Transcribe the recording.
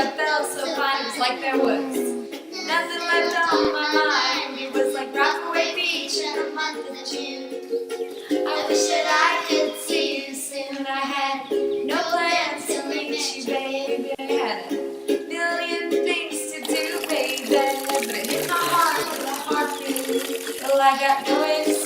I felt so fine. It was like there was nothing left on my mind. It was like Rockaway Beach in the month of June. I wish that I could see you soon. I had no plans to meet you, baby. I had a million things to do, baby. But it hit my heart with a heartbeat. Well, I got no way to